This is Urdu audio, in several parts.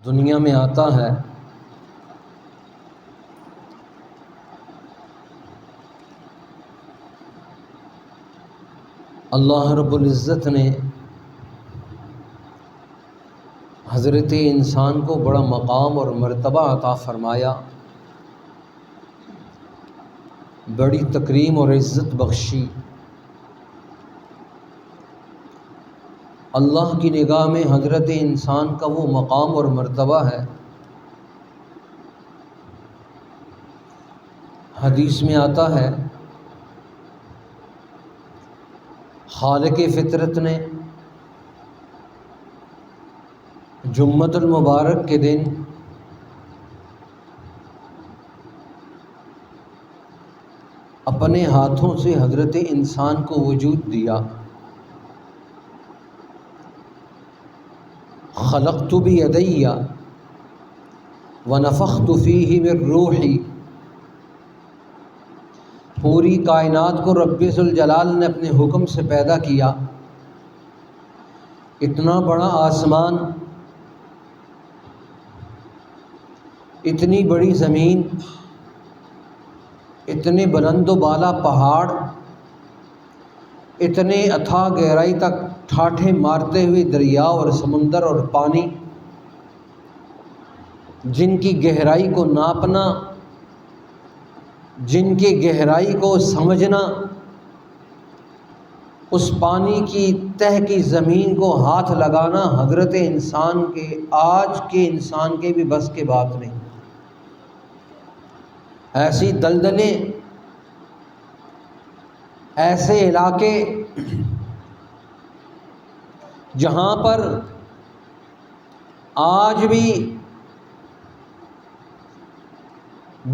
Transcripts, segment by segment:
دنیا میں آتا ہے اللہ رب العزت نے حضرت انسان کو بڑا مقام اور مرتبہ عطا فرمایا، بڑی تکریم اور عزت بخشی۔ اللہ کی نگاہ میں حضرت انسان کا وہ مقام اور مرتبہ ہے، حدیث میں آتا ہے خالق فطرت نے جمعۃ المبارک کے دن اپنے ہاتھوں سے حضرت انسان کو وجود دیا۔ خلقت بیدی ونفخت فیہ من روحی، پوری کائنات کو رب ذوالجلال نے اپنے حکم سے پیدا کیا۔ اتنا بڑا آسمان، اتنی بڑی زمین، اتنے بلند و بالا پہاڑ، اتنے اتھاہ گہرائی تک ٹھاٹھے مارتے ہوئے دریا اور سمندر اور پانی، جن کی گہرائی کو ناپنا، جن کی گہرائی کو سمجھنا، اس پانی کی تہ کی زمین کو ہاتھ لگانا حضرت انسان کے، آج کے انسان کے بھی بس کے بات نہیں۔ ایسی دلدلیں، ایسے علاقے جہاں پر آج بھی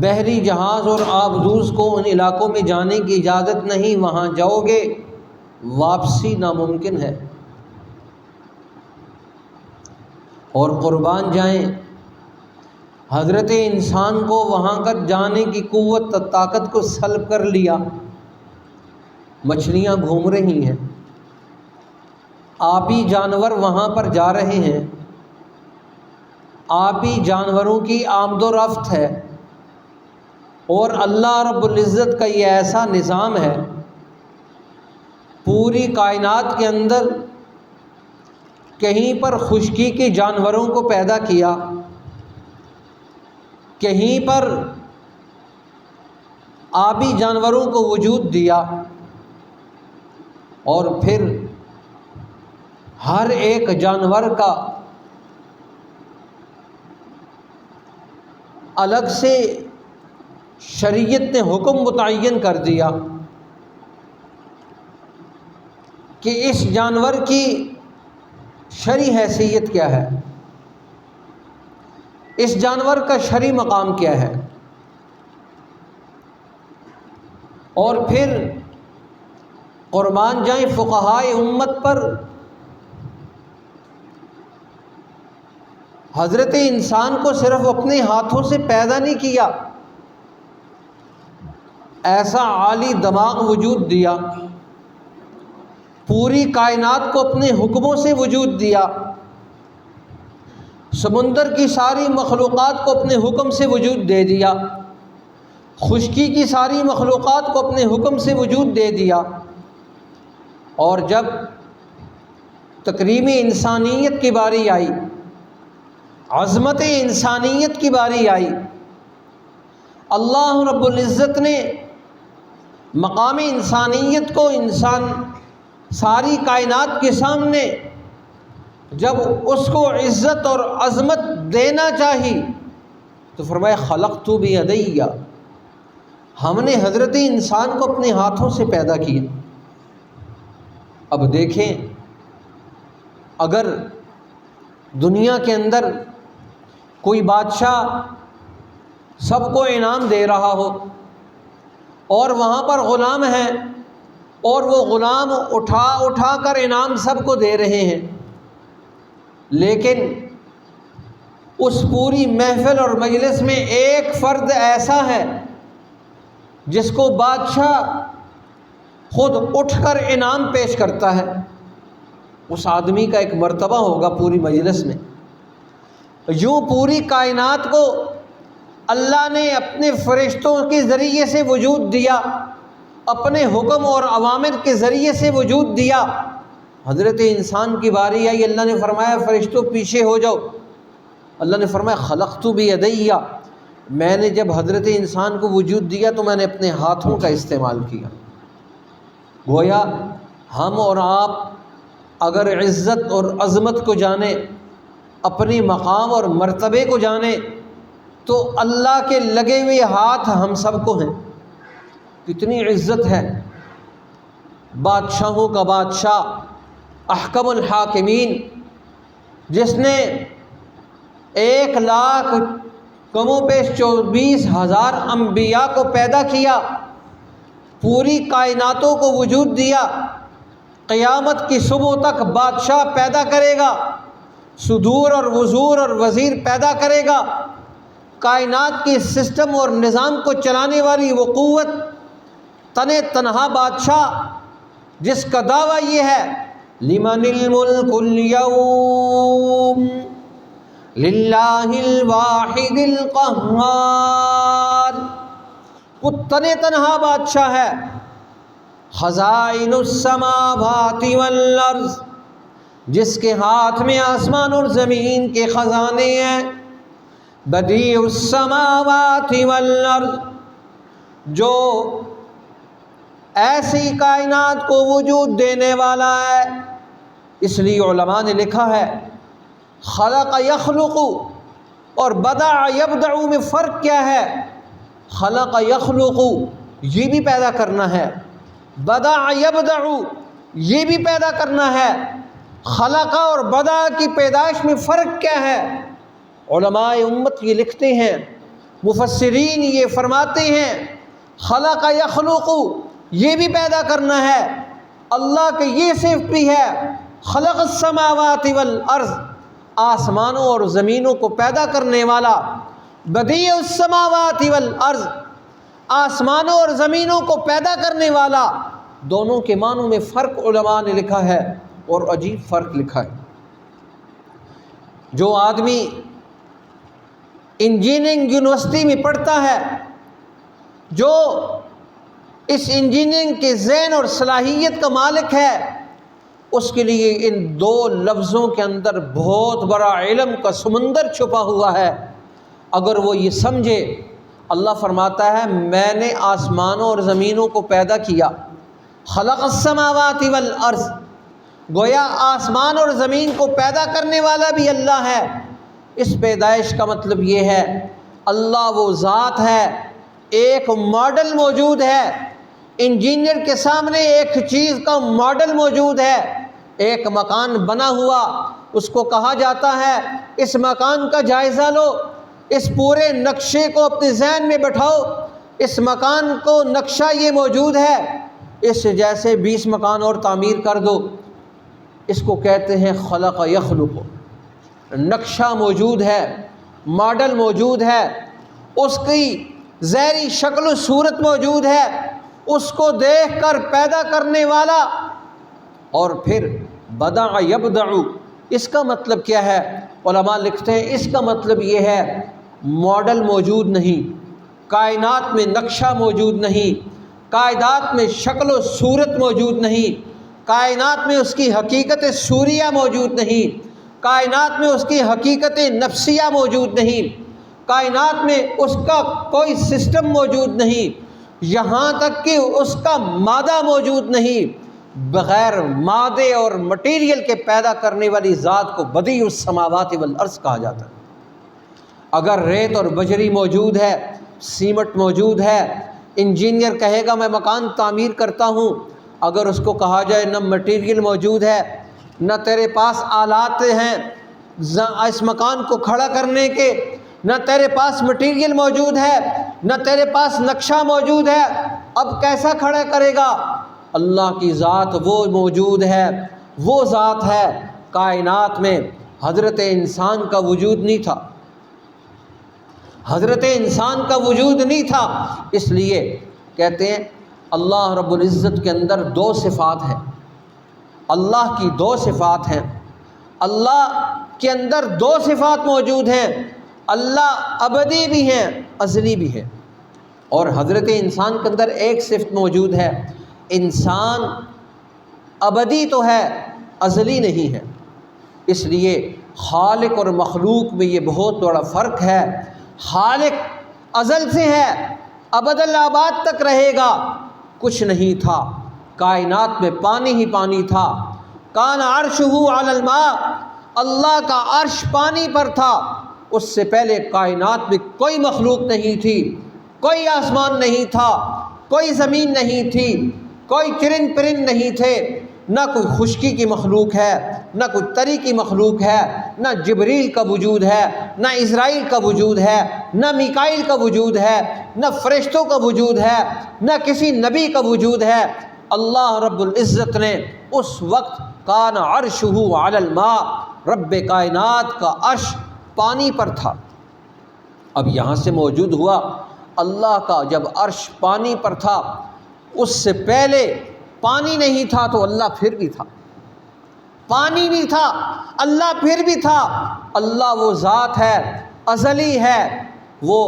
بحری جہاز اور آبدوز کو ان علاقوں میں جانے کی اجازت نہیں، وہاں جاؤ گے واپسی ناممکن ہے۔ اور قربان جائیں، حضرت انسان کو وہاں کا جانے کی قوت طاقت کو سلب کر لیا۔ مچھلیاں گھوم رہی ہیں، آبی جانور وہاں پر جا رہے ہیں، آبی جانوروں کی آمد و رفت ہے، اور اللہ رب العزت کا یہ ایسا نظام ہے، پوری کائنات کے اندر کہیں پر خشکی کے جانوروں کو پیدا کیا، کہیں پر آبی جانوروں کو وجود دیا، اور پھر ہر ایک جانور کا الگ سے شریعت نے حکم متعین کر دیا کہ اس جانور کی شرعی حیثیت کیا ہے، اس جانور کا شرعی مقام کیا ہے۔ اور پھر قربان جائیں فقہائے امت پر حضرت انسان کو صرف اپنے ہاتھوں سے پیدا نہیں کیا، ایسا عالی دماغ وجود دیا، پوری کائنات کو اپنے حکموں سے وجود دیا، سمندر کی ساری مخلوقات کو اپنے حکم سے وجود دے دیا، خشکی کی ساری مخلوقات کو اپنے حکم سے وجود دے دیا۔ اور جب تکریم انسانیت کی باری آئی، عظمت انسانیت کی باری آئی، اللہ رب العزت نے مقام انسانیت کو ساری کائنات کے سامنے جب اس کو عزت اور عظمت دینا چاہی تو فرمایا خلقت بیدی، ہم نے حضرت انسان کو اپنے ہاتھوں سے پیدا کیا۔ اب دیکھیں، اگر دنیا کے اندر کوئی بادشاہ سب کو انعام دے رہا ہو اور وہاں پر غلام ہیں اور وہ غلام اٹھا اٹھا کر انعام سب کو دے رہے ہیں، لیکن اس پوری محفل اور مجلس میں ایک فرد ایسا ہے جس کو بادشاہ خود اٹھ کر انعام پیش کرتا ہے، اس آدمی کا ایک مرتبہ ہوگا پوری مجلس میں۔ یوں پوری کائنات کو اللہ نے اپنے فرشتوں کے ذریعے سے وجود دیا، اپنے حکم اور اوامر کے ذریعے سے وجود دیا۔ حضرت انسان کی باری آئی، اللہ نے فرمایا فرشتوں پیچھے ہو جاؤ۔ اللہ نے فرمایا خلقت بیدی، میں نے جب حضرت انسان کو وجود دیا تو میں نے اپنے ہاتھوں کا استعمال کیا۔ گویا ہم اور آپ اگر عزت اور عظمت کو جانیں، اپنی مقام اور مرتبے کو جانیں، تو اللہ کے لگے ہوئے ہاتھ ہم سب کو ہیں۔ کتنی عزت ہے، بادشاہوں کا بادشاہ، احکم الحاکمین، جس نے 1,00,000 کم و بیش 24,000 انبیاء کو پیدا کیا، پوری کائناتوں کو وجود دیا۔ قیامت کی صبح تک بادشاہ پیدا کرے گا، صدور اور وزور اور وزیر پیدا کرے گا۔ کائنات کے سسٹم اور نظام کو چلانے والی وہ قوت، تنہا بادشاہ جس کا دعویٰ یہ ہے لمن الملک اليوم للہ الواحد القہار، وہ تنہا بادشاہ ہے۔ خزائن السماوات والارض، جس کے ہاتھ میں آسمان اور زمین کے خزانے ہیں۔ بدیع السماوات والارض، جو ایسی کائنات کو وجود دینے والا ہے۔ اس لیے علماء نے لکھا ہے خلق یخلق اور بدع یبدع میں فرق کیا ہے؟ خلق یخلق یہ بھی پیدا کرنا ہے، بدع یبدع یہ بھی پیدا کرنا ہے۔ خلق اور بدع کی پیدائش میں فرق کیا ہے؟ علماء امت یہ لکھتے ہیں، مفسرین یہ فرماتے ہیں خلق یخلق یہ بھی پیدا کرنا ہے، اللہ کے یہ صفت بھی ہے خلق السماوات والارض، آسمانوں اور زمینوں کو پیدا کرنے والا۔ بدیع السماوات والارض، آسمانوں اور زمینوں کو پیدا کرنے والا۔ دونوں کے معنوں میں فرق علماء نے لکھا ہے، اور عجیب فرق لکھا ہے۔ جو آدمی انجینئرنگ یونیورسٹی میں پڑھتا ہے، جو اس انجینئرنگ کے ذہن اور صلاحیت کا مالک ہے، اس کے لیے ان دو لفظوں کے اندر بہت بڑا علم کا سمندر چھپا ہوا ہے۔ اگر وہ یہ سمجھے، اللہ فرماتا ہے میں نے آسمانوں اور زمینوں کو پیدا کیا، خلق السماوات والارض، گویا آسمان اور زمین کو پیدا کرنے والا بھی اللہ ہے۔ اس پیدائش کا مطلب یہ ہے اللہ وہ ذات ہے، ایک ماڈل موجود ہے۔ انجینئر کے سامنے ایک چیز کا ماڈل موجود ہے، ایک مکان بنا ہوا، اس کو کہا جاتا ہے اس مکان کا جائزہ لو، اس پورے نقشے کو اپنے ذہن میں بٹھاؤ، اس مکان کو نقشہ یہ موجود ہے، اس جیسے 20 مکان اور تعمیر کر دو۔ اس کو کہتے ہیں خلق یخلق، نقشہ موجود ہے، ماڈل موجود ہے، اس کی ظاہری شکل و صورت موجود ہے، اس کو دیکھ کر پیدا کرنے والا۔ اور پھر بدع یبدع، اس کا مطلب کیا ہے؟ علماء لکھتے ہیں اس کا مطلب یہ ہے ماڈل موجود نہیں، کائنات میں نقشہ موجود نہیں، کائنات میں شکل و صورت موجود نہیں، کائنات میں اس کی حقیقت سوریہ موجود نہیں، کائنات میں اس کی حقیقت نفسیہ موجود نہیں، کائنات میں اس کا کوئی سسٹم موجود نہیں، یہاں تک کہ اس کا مادہ موجود نہیں۔ بغیر مادے اور مٹیریل کے پیدا کرنے والی ذات کو بدیع السماوات والارض کہا جاتا ہے۔ اگر ریت اور بجری موجود ہے، سیمٹ موجود ہے، انجینئر کہے گا میں مکان تعمیر کرتا ہوں، اگر اس کو کہا جائے نہ مٹیریل موجود ہے، نہ تیرے پاس آلات ہیں اس مکان کو کھڑا کرنے کے، نہ تیرے پاس مٹیریل موجود ہے، نہ تیرے پاس نقشہ موجود ہے، اب کیسا کھڑا کرے گا؟ اللہ کی ذات وہ موجود ہے، وہ ذات ہے۔ کائنات میں حضرت انسان کا وجود نہیں تھا، حضرت انسان کا وجود نہیں تھا، اس لیے کہتے ہیں اللہ رب العزت کے اندر دو صفات ہیں، اللہ کی دو صفات ہیں۔ اللہ کے اندر دو صفات موجود ہیں، اللہ ابدی بھی ہیں، ازلی بھی ہیں، اور حضرت انسان کے اندر ایک صفت موجود ہے، انسان ابدی تو ہے، ازلی نہیں ہے۔ اس لیے خالق اور مخلوق میں یہ بہت بڑا فرق ہے۔ خالق ازل سے ہے، ابد الآباد تک رہے گا، کچھ نہیں تھا، کائنات میں پانی ہی پانی تھا، کان عرشہ علی الماء، اللہ کا عرش پانی پر تھا، اس سے پہلے کائنات میں کوئی مخلوق نہیں تھی، کوئی آسمان نہیں تھا، کوئی زمین نہیں تھی، کوئی چرند پرند نہیں تھے، نہ کوئی خشکی کی مخلوق ہے، نہ کوئی تری کی مخلوق ہے، نہ جبریل کا وجود ہے، نہ اسرائیل کا وجود ہے، نہ میکائیل کا وجود ہے، نہ فرشتوں کا وجود ہے، نہ کسی نبی کا وجود ہے۔ اللہ رب العزت نے اس وقت کان عرشہ علی الماء، رب کائنات کا عرش پانی پر تھا۔ اب یہاں سے موجود ہوا اللہ کا جب عرش پانی پر تھا، اس سے پہلے پانی نہیں تھا تو اللہ پھر بھی تھا، پانی بھی تھا اللہ پھر بھی تھا۔ اللہ وہ ذات ہے، ازلی ہے، وہ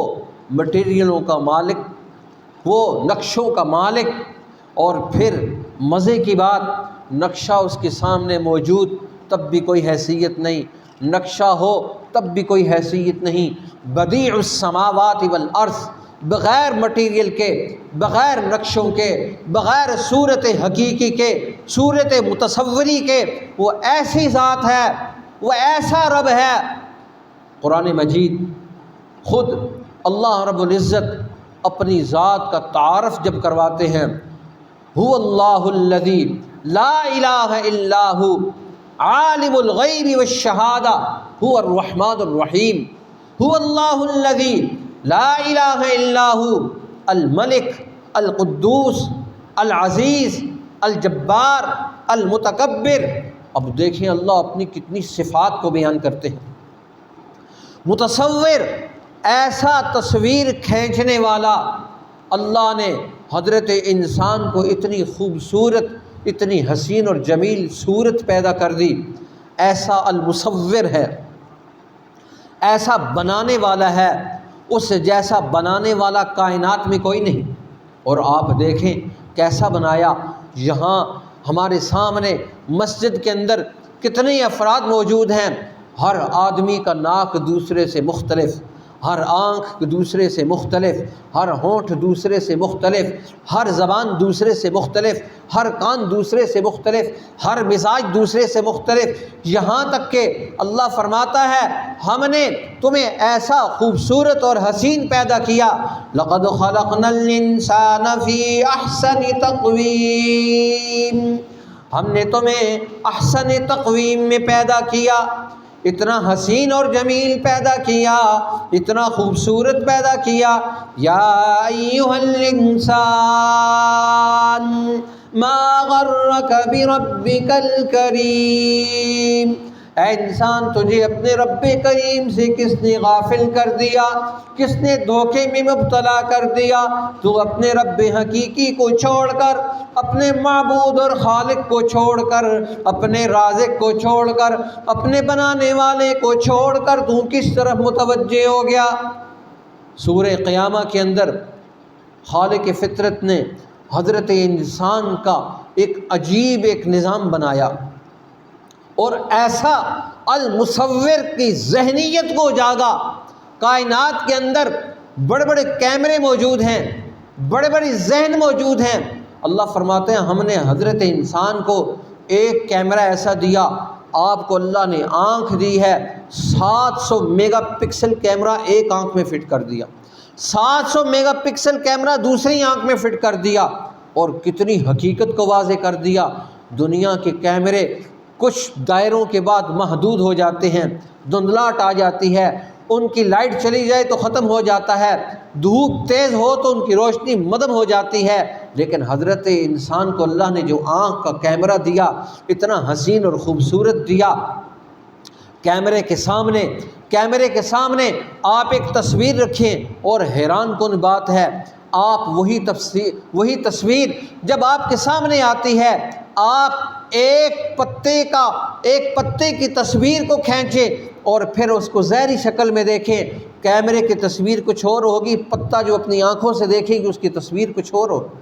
مٹیریلوں کا مالک، وہ نقشوں کا مالک، اور پھر مزے کی بات، نقشہ اس کے سامنے موجود تب بھی کوئی حیثیت نہیں، نقشہ ہو تب بھی کوئی حیثیت نہیں۔ بدیع السماوات والارض، بغیر مٹیریل کے، بغیر نقشوں کے، بغیر صورت حقیقی کے، صورت متصوری کے، وہ ایسی ذات ہے، وہ ایسا رب ہے۔ قرآن مجید خود اللہ رب العزت اپنی ذات کا تعارف جب کرواتے ہیں، هو اللہ الذی لا الہ الا هو عالم الغیب والشہادہ هو الرحمن الرحیم، هو اللہ الذی لا الہ الا هو الملک القدوس العزیز الجبار المتکبر۔ اب دیکھیں اللہ اپنی کتنی صفات کو بیان کرتے ہیں۔ متصور، ایسا تصویر کھینچنے والا، اللہ نے حضرت انسان کو اتنی خوبصورت، اتنی حسین اور جمیل صورت پیدا کر دی۔ ایسا المصور ہے، ایسا بنانے والا ہے، اس جیسا بنانے والا کائنات میں کوئی نہیں۔ اور آپ دیکھیں کیسا بنایا، یہاں ہمارے سامنے مسجد کے اندر کتنے افراد موجود ہیں، ہر آدمی کا ناک دوسرے سے مختلف، ہر آنکھ دوسرے سے مختلف، ہر ہونٹ دوسرے سے مختلف، ہر زبان دوسرے سے مختلف، ہر کان دوسرے سے مختلف، ہر مزاج دوسرے سے مختلف، یہاں تک کہ اللہ فرماتا ہے ہم نے تمہیں ایسا خوبصورت اور حسین پیدا کیا۔ لقد خلقنا الانسان فی احسن تقویم، ہم نے تمہیں احسن تقویم میں پیدا کیا، اتنا حسین اور جمیل پیدا کیا، اتنا خوبصورت پیدا کیا۔ یا ایھا الانسان ما غرک بربک الکریم، اے انسان تجھے اپنے رب کریم سے کس نے غافل کر دیا، کس نے دھوکے میں مبتلا کر دیا؟ تو اپنے رب حقیقی کو چھوڑ کر، اپنے معبود اور خالق کو چھوڑ کر، اپنے رازق کو چھوڑ کر، اپنے بنانے والے کو چھوڑ کر تو کس طرف متوجہ ہو گیا؟ سورہ قیامہ کے اندر خالق فطرت نے حضرت انسان کا ایک عجیب ایک نظام بنایا، اور ایسا المصور کی ذہنیت کو جاگا۔ کائنات کے اندر بڑے بڑے کیمرے موجود ہیں، بڑے بڑے ذہن موجود ہیں۔ اللہ فرماتے ہیں ہم نے حضرت انسان کو ایک کیمرہ ایسا دیا، آپ کو اللہ نے آنکھ دی ہے، 700 میگا پکسل کیمرہ ایک آنکھ میں فٹ کر دیا، 700 میگا پکسل کیمرہ دوسری آنکھ میں فٹ کر دیا، اور کتنی حقیقت کو واضح کر دیا۔ دنیا کے کیمرے کچھ دائروں کے بعد محدود ہو جاتے ہیں، دھندلاہٹ آ جاتی ہے، ان کی لائٹ چلی جائے تو ختم ہو جاتا ہے، دھوپ تیز ہو تو ان کی روشنی مدھم ہو جاتی ہے۔ لیکن حضرت انسان کو اللہ نے جو آنکھ کا کیمرہ دیا، اتنا حسین اور خوبصورت دیا، کیمرے کے سامنے آپ ایک تصویر رکھیں، اور حیران کن بات ہے، آپ وہی تصویر جب آپ کے سامنے آتی ہے، آپ ایک پتے کی تصویر کو کھینچے اور پھر اس کو ظاہری شکل میں دیکھیں، کیمرے کی تصویر کچھ اور ہوگی، پتا جو اپنی آنکھوں سے دیکھیں گی اس کی تصویر کچھ اور ہوگی۔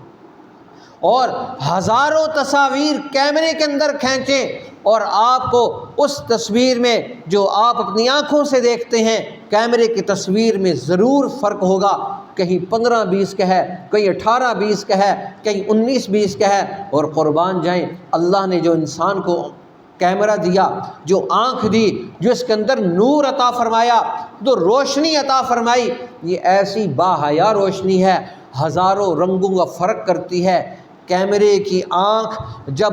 اور ہزاروں تصاویر کیمرے کے اندر کھینچیں اور آپ کو اس تصویر میں جو آپ اپنی آنکھوں سے دیکھتے ہیں کیمرے کی تصویر میں ضرور فرق ہوگا، کہیں 15-20 کا ہے، کہیں 18-20 کا ہے، کہیں 19-20 کا ہے۔ اور قربان جائیں، اللہ نے جو انسان کو کیمرہ دیا، جو آنکھ دی، جو اس کے اندر نور عطا فرمایا، جو روشنی عطا فرمائی، یہ ایسی باحیا روشنی ہے، ہزاروں رنگوں کا فرق کرتی ہے۔ کیمرے کی آنکھ جب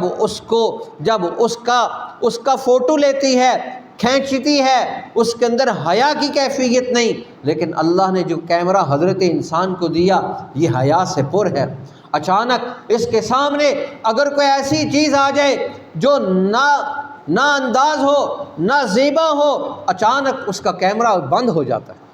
اس کا فوٹو لیتی ہے، کھینچتی ہے، اس کے اندر حیا کی کیفیت نہیں، لیکن اللہ نے جو کیمرہ حضرت انسان کو دیا یہ حیا سے پر ہے۔ اچانک اس کے سامنے اگر کوئی ایسی چیز آ جائے جو نہ انداز ہو، نہ زیبا ہو، اچانک اس کا کیمرہ بند ہو جاتا ہے۔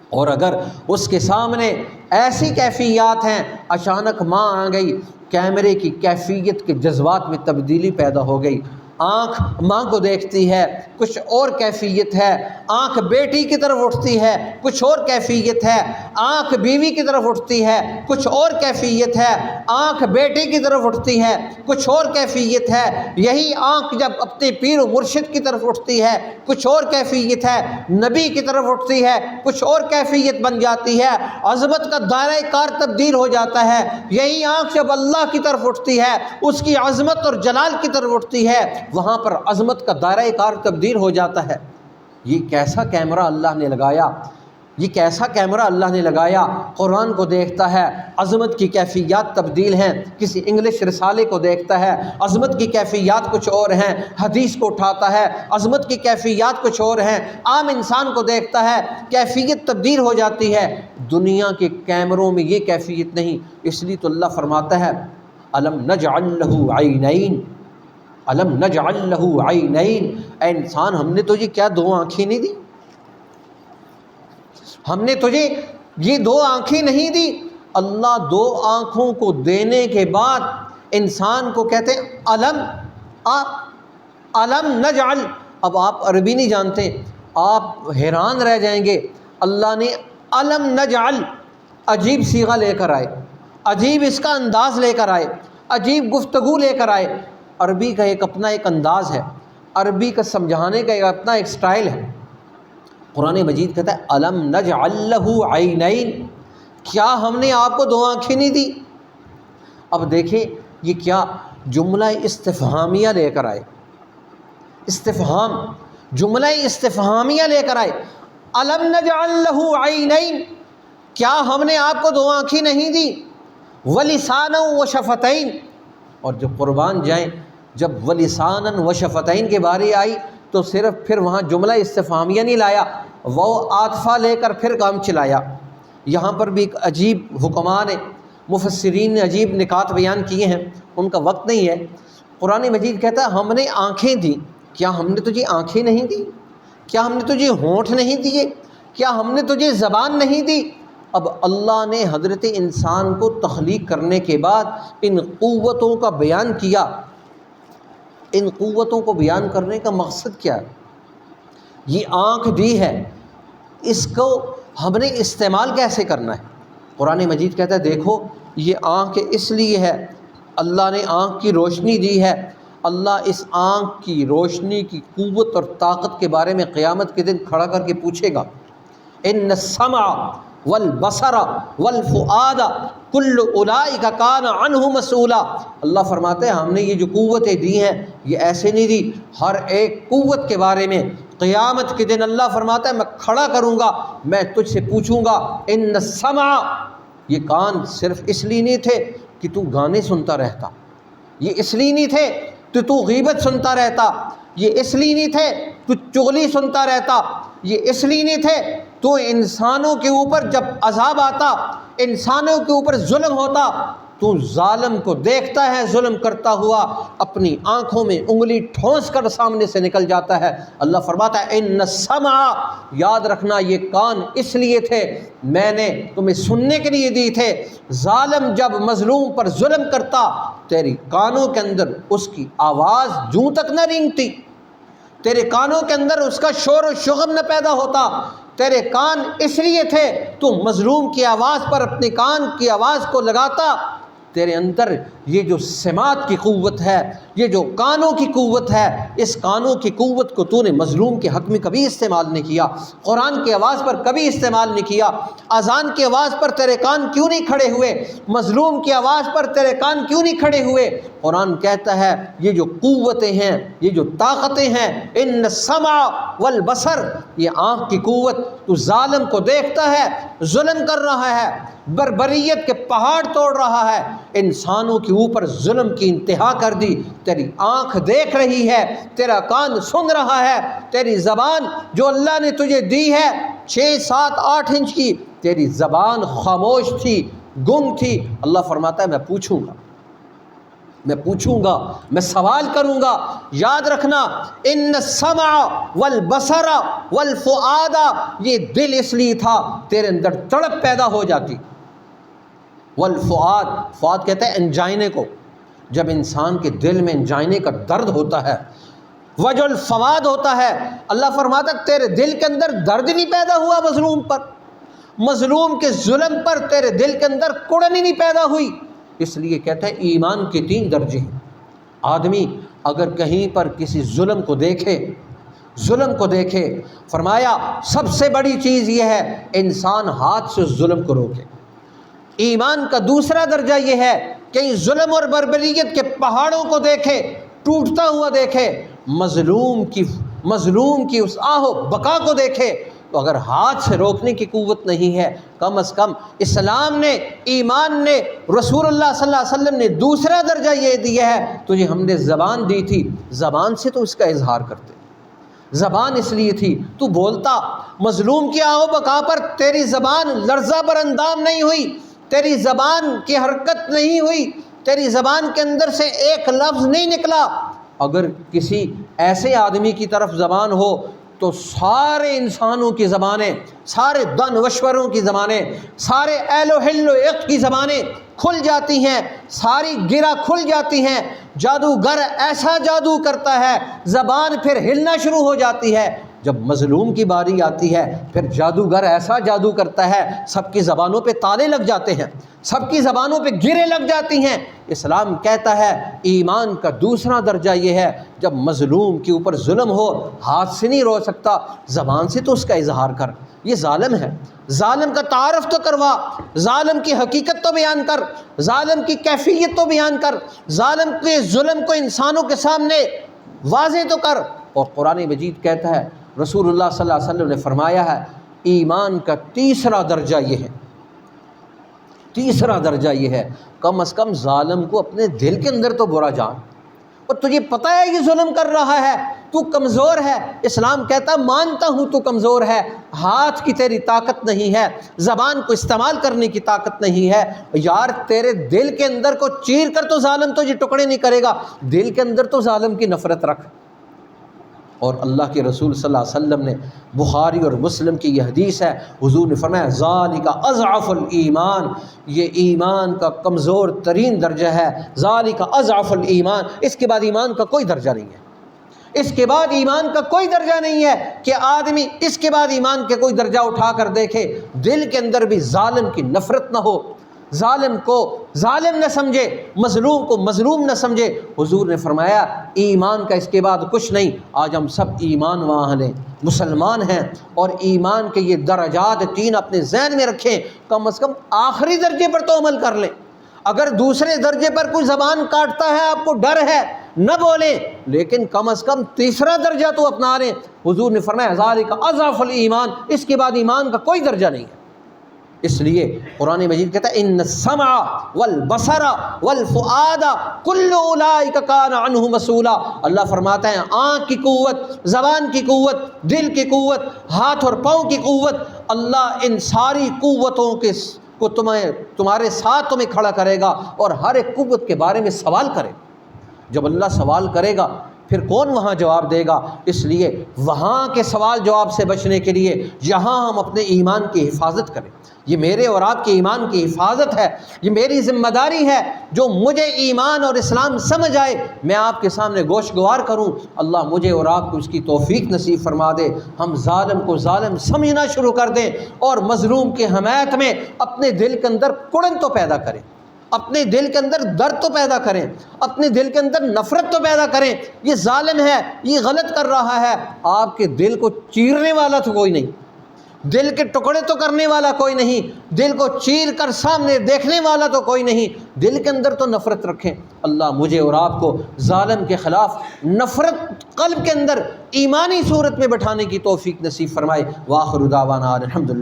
اور اگر اس کے سامنے ایسی کیفیات ہیں، اچانک ماں آ گئی، کیمرے کی کیفیت کے جذبات میں تبدیلی پیدا ہو گئی، آنکھ ماں کو دیکھتی ہے کچھ اور کیفیت ہے، آنکھ بیٹی کی طرف اٹھتی ہے کچھ اور کیفیت ہے، آنکھ بیوی کی طرف اٹھتی ہے کچھ اور کیفیت ہے، آنکھ بیٹے کی طرف اٹھتی ہے کچھ اور کیفیت ہے، یہی آنکھ جب اپنے پیر و مرشد کی طرف اٹھتی ہے کچھ اور کیفیت ہے، نبی کی طرف اٹھتی ہے کچھ اور کیفیت بن جاتی ہے، عظمت کا دائرہ کار تبدیل ہو جاتا ہے۔ یہی آنکھ جب اللہ کی طرف اٹھتی ہے، اس کی عظمت اور جلال کی طرف اٹھتی ہے، وہاں پر عظمت کا دائرہ کار تبدیل ہو جاتا ہے۔ یہ کیسا کیمرہ اللہ نے لگایا، یہ کیسا کیمرہ اللہ نے لگایا، قرآن کو دیکھتا ہے، عظمت کی کیفیات تبدیل ہیں، کسی انگلش رسالے کو دیکھتا ہے، عظمت کی کیفیات کچھ اور ہیں، حدیث کو اٹھاتا ہے، عظمت کی کیفیات کچھ اور ہیں، عام انسان کو دیکھتا ہے، کیفیت تبدیل ہو جاتی ہے۔ دنیا کے کیمروں میں یہ کیفیت نہیں، اس لیے تو اللہ فرماتا ہے الم نجعل لہ عینین، الم نجعل لہ عینین، اے انسان ہم نے تجھے کیا دو آنکھیں نہیں دی؟ ہم نے تجھے یہ دو آنکھیں نہیں دی؟ اللہ دو آنکھوں کو دینے کے بعد انسان کو کہتے ہیں الم نجعل۔ اب آپ عربی نہیں جانتے، آپ حیران رہ جائیں گے، اللہ نے الم نجعل عجیب صیغہ لے کر آئے، عجیب اس کا انداز لے کر آئے، عجیب گفتگو لے کر آئے۔ عربی کا اپنا ایک انداز ہے، عربی کا سمجھانے کا اپنا ایک سٹائل ہے۔ قرآن مجید کہتا ہے الم نجعل لہ عینین، کیا ہم نے آپ کو دو آنکھیں نہیں دی؟ اب دیکھیں یہ کیا جملہ استفہامیہ لے کر آئے، استفہام، جملہ استفہامیہ لے کر آئے، الم نجعل لہ عینین، کیا ہم نے آپ کو دو آنکھیں نہیں دی؟ ولسانا وشفتین، اور جب قربان جائیں جب ولسانا وشفتین کے بارے آئی تو صرف پھر وہاں جملہ استفہامیہ نہیں لایا، وہ عاطفہ لے کر پھر کام چلایا۔ یہاں پر بھی ایک عجیب حکماء نے، مفسرین نے عجیب نکات بیان کیے ہیں، ان کا وقت نہیں ہے۔ قرآن مجید کہتا ہے ہم نے آنکھیں دی، کیا ہم نے تجھے آنکھیں نہیں دی؟ کیا ہم نے تجھے ہونٹ نہیں دیے؟ کیا ہم نے تجھے زبان نہیں دی؟ اب اللہ نے حضرت انسان کو تخلیق کرنے کے بعد ان قوتوں کا بیان کیا۔ ان قوتوں کو بیان کرنے کا مقصد کیا ہے؟ یہ آنکھ دی ہے، اس کو ہم نے استعمال کیسے کرنا ہے؟ قرآن مجید کہتا ہے دیکھو یہ آنکھ اس لیے ہے، اللہ نے آنکھ کی روشنی دی ہے، اللہ اس آنکھ کی روشنی کی قوت اور طاقت کے بارے میں قیامت کے دن کھڑا کر کے پوچھے گا۔ ان السمع والبصر والفؤاد کل اولئک کان عنہ مسئولا، اللہ فرماتے ہیں ہم نے یہ جو قوتیں دی ہیں یہ ایسے نہیں دی، ہر ایک قوت کے بارے میں قیامت کے دن اللہ فرماتا ہے میں کھڑا کروں گا، میں تجھ سے پوچھوں گا۔ ان السمع، یہ کان صرف اس لیے نہیں تھے کہ تو گانے سنتا رہتا، یہ اس لیے نہیں تھے کہ تو غیبت سنتا رہتا، یہ اس لیے نہیں تھے تو چغلی سنتا رہتا، یہ اس لیے نہیں تھے تو انسانوں کے اوپر جب عذاب آتا، انسانوں کے اوپر ظلم ہوتا تو ظالم کو دیکھتا ہے ظلم کرتا ہوا، اپنی آنکھوں میں انگلی ٹھونس کر سامنے سے نکل جاتا ہے۔ اللہ فرماتا ہے ان السمع، یاد رکھنا یہ کان اس لیے تھے، میں نے تمہیں سننے کے لیے دی تھے۔ ظالم جب مظلوم پر ظلم کرتا تیری کانوں کے اندر اس کی آواز جوں تک نہ رینگتی، تیرے کانوں کے اندر اس کا شور و شغم نہ پیدا ہوتا۔ تیرے کان اس لیے تھے تو مظلوم کی آواز پر اپنے کان کی آواز کو لگاتا۔ تیرے اندر یہ جو سماعت کی قوت ہے، یہ جو کانوں کی قوت ہے، اس کانوں کی قوت کو تو نے مظلوم کے حق میں کبھی استعمال نہیں کیا، قرآن کی آواز پر کبھی استعمال نہیں کیا۔ اذان کی آواز پر تیرے کان کیوں نہیں کھڑے ہوئے؟ مظلوم کی آواز پر تیرے کان کیوں نہیں کھڑے ہوئے؟ قرآن کہتا ہے یہ جو قوتیں ہیں، یہ جو طاقتیں ہیں، ان السمع والبصر، یہ آنکھ کی قوت، تو ظالم کو دیکھتا ہے، ظلم کر رہا ہے، بربریت کے پہاڑ توڑ رہا ہے، انسانوں کے اوپر ظلم کی انتہا کر دی۔ تیری آنکھ دیکھ رہی ہے، تیرا کان سن رہا ہے، تیری زبان جو اللہ نے تجھے دی ہے 6 7 8 انچ کی، تیری زبان خاموش تھی، گنگ تھی۔ اللہ فرماتا ہے میں پوچھوں گا، میں پوچھوں گا، میں سوال کروں گا۔ یاد رکھنا، ان السمع والبصر والفؤاد، یہ دل اس لیے تھا تیرے اندر تڑپ پیدا ہو جاتی۔ والفؤاد، فؤاد کہتا ہے انجائنے کو، جب انسان کے دل میں انجائنے کا درد ہوتا ہے، وجع الفواد ہوتا ہے، اللہ فرماتا ہے تیرے دل کے اندر درد نہیں پیدا ہوا مظلوم پر، مظلوم کے ظلم پر تیرے دل کے اندر کڑنی نہیں پیدا ہوئی۔ اس لیے کہتا ہے ایمان کے 3 درجے ہیں۔ آدمی اگر کہیں پر کسی ظلم کو دیکھے، ظلم کو دیکھے، فرمایا سب سے بڑی چیز یہ ہے انسان ہاتھ سے ظلم کو روکے۔ ایمان کا دوسرا درجہ یہ ہے کہ ظلم اور بربریت کے پہاڑوں کو دیکھے، ٹوٹتا ہوا دیکھے، مظلوم کی اس آہ و بقا کو دیکھے، تو اگر ہاتھ سے روکنے کی قوت نہیں ہے، کم از کم اسلام نے، ایمان نے، رسول اللہ صلی اللہ علیہ وسلم نے دوسرا درجہ یہ دیا ہے، تجھے ہم نے زبان دی تھی، زبان سے تو اس کا اظہار کرتے، زبان اس لیے تھی تو بولتا، مظلوم کی آہ و بقا پر تیری زبان لرزہ بر اندام نہیں ہوئی، تیری زبان کی حرکت نہیں ہوئی، تیری زبان کے اندر سے ایک لفظ نہیں نکلا۔ اگر کسی ایسے آدمی کی طرف زبان ہو تو سارے انسانوں کی زبانیں، سارے دانشوروں کی زبانیں، سارے اہل و حل و عقد کی زبانیں کھل جاتی ہیں، ساری گرہ کھل جاتی ہیں، جادوگر ایسا جادو کرتا ہے، زبان پھر ہلنا شروع ہو جاتی ہے۔ جب مظلوم کی باری آتی ہے پھر جادوگر ایسا جادو کرتا ہے، سب کی زبانوں پہ تالے لگ جاتے ہیں، سب کی زبانوں پہ گرے لگ جاتی ہیں۔ اسلام کہتا ہے ایمان کا دوسرا درجہ یہ ہے جب مظلوم کے اوپر ظلم ہو، ہاتھ سے نہیں رو سکتا، زبان سے تو اس کا اظہار کر۔ یہ ظالم ہے، ظالم کا تعارف تو کروا، ظالم کی حقیقت تو بیان کر، ظالم کی کیفیت تو بیان کر، ظالم کے ظلم کو انسانوں کے سامنے واضح تو کر۔ اور قرآن مجید کہتا ہے، رسول اللہ صلی اللہ علیہ وسلم نے فرمایا ہے، ایمان کا تیسرا درجہ یہ ہے، تیسرا درجہ یہ ہے کم از کم ظالم کو اپنے دل کے اندر تو برا جان، اور تجھے پتہ ہے یہ ظلم کر رہا ہے، تو کمزور ہے، اسلام کہتا مانتا ہوں تو کمزور ہے، ہاتھ کی تیری طاقت نہیں ہے، زبان کو استعمال کرنے کی طاقت نہیں ہے، یار تیرے دل کے اندر کو چیر کر تو ظالم تجھے ٹکڑے نہیں کرے گا، دل کے اندر تو ظالم کی نفرت رکھ۔ اور اللہ کے رسول صلی اللہ علیہ وسلم نے، بخاری اور مسلم کی یہ حدیث ہے، حضور نے فرمایا ذالک اضعف الایمان، یہ ایمان کا کمزور ترین درجہ ہے، ذالک اضعف الایمان، اس کے بعد ایمان کا کوئی درجہ نہیں ہے، اس کے بعد ایمان کا کوئی درجہ نہیں ہے کہ آدمی اس کے بعد ایمان کے کوئی درجہ اٹھا کر دیکھے، دل کے اندر بھی ظالم کی نفرت نہ ہو، ظالم کو ظالم نہ سمجھے، مظلوم کو مظلوم نہ سمجھے۔ حضور نے فرمایا ایمان کا اس کے بعد کچھ نہیں۔ آج ہم سب ایمان والے مسلمان ہیں اور ایمان کے یہ درجات 3 اپنے ذہن میں رکھیں، کم از کم آخری درجے پر تو عمل کر لیں۔ اگر دوسرے درجے پر کوئی زبان کاٹتا ہے، آپ کو ڈر ہے، نہ بولیں، لیکن کم از کم تیسرا درجہ تو اپنا لیں۔ حضور نے فرمایا ذالک اضعف الایمان، اس کے بعد ایمان کا کوئی درجہ نہیں ہے۔ اس لیے قرآن مجید کہتا ہے ان السمع والبصر والفؤاد کل اولئک کان عنہ مسئولا۔ اللہ فرماتا ہے آنکھ کی قوت، زبان کی قوت، دل کی قوت، ہاتھ اور پاؤں کی قوت، اللہ ان ساری قوتوں کو تمہارے ساتھ تمہیں کھڑا کرے گا اور ہر ایک قوت کے بارے میں سوال کرے۔ جب اللہ سوال کرے گا پھر کون وہاں جواب دے گا؟ اس لیے وہاں کے سوال جواب سے بچنے کے لیے یہاں ہم اپنے ایمان کی حفاظت کریں۔ یہ میرے اور آپ کے ایمان کی حفاظت ہے، یہ میری ذمہ داری ہے۔ جو مجھے ایمان اور اسلام سمجھ آئے میں آپ کے سامنے گوش گوار کروں۔ اللہ مجھے اور آپ کو اس کی توفیق نصیب فرما دے، ہم ظالم کو ظالم سمجھنا شروع کر دیں اور مظلوم کے حمایت میں اپنے دل کے اندر کڑن تو پیدا کریں، اپنے دل کے اندر درد تو پیدا کریں، اپنے دل کے اندر نفرت تو پیدا کریں۔ یہ ظالم ہے، یہ غلط کر رہا ہے، آپ کے دل کو چیرنے والا تو کوئی نہیں، دل کے ٹکڑے تو کرنے والا کوئی نہیں، دل کو چیر کر سامنے دیکھنے والا تو کوئی نہیں، دل کے اندر تو نفرت رکھیں۔ اللہ مجھے اور آپ کو ظالم کے خلاف نفرت قلب کے اندر ایمانی صورت میں بٹھانے کی توفیق نصیب فرمائے۔ وآخر دعوانا الحمدللہ۔